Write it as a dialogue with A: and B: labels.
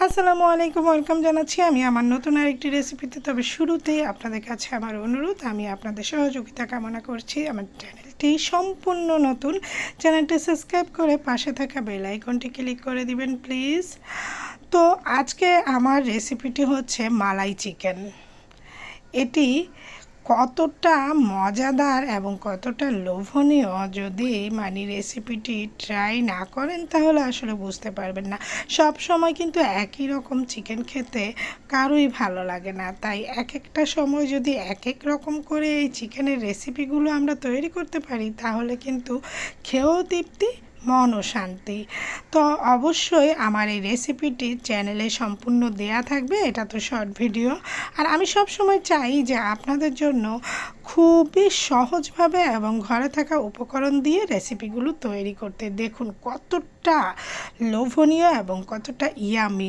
A: আসসালামু আলাইকুম, ওয়েলকাম জানাচ্ছি আমি আমার নতুন আরেকটি রেসিপিতে। তবে শুরুতেই আপনাদের কাছে আমার অনুরোধ, আমি আপনাদের সহযোগিতা কামনা করছি। আমার চ্যানেলটি সম্পূর্ণ নতুন, চ্যানেলটি সাবস্ক্রাইব করে পাশে থাকা বেল আইকনটি ক্লিক করে দিবেন প্লিজ। তো আজকে আমার রেসিপিটি হচ্ছে মালাই চিকেন। এটি কতটা মজাদার এবং কতটা লোভনীয়, যদি রেসিপিটি ট্রাই না করেন তাহলে আসলে বুঝতে পারবেন না। সব সময় কিন্তু একই রকম চিকেন খেতে কারোই ভালো লাগে না, তাই এক একটা সময় যদি এক এক রকম করে এই চিকেনের রেসিপিগুলো আমরা তৈরি করতে পারি তাহলে কিন্তু খেয়েও তৃপ্তি, মনও শান্তি। তো অবশ্যই আমার এই রেসিপিটি চ্যানেলে সম্পূর্ণ দেয়া থাকবে, এটা তো শর্ট ভিডিও। আর আমি সব সময় চাই যে আপনাদের জন্য খুবই সহজভাবে এবং ঘরে থাকা উপকরণ দিয়ে রেসিপিগুলো তৈরি করতে। দেখুন কতটা লোভনীয় এবং কতটা ইয়ামি।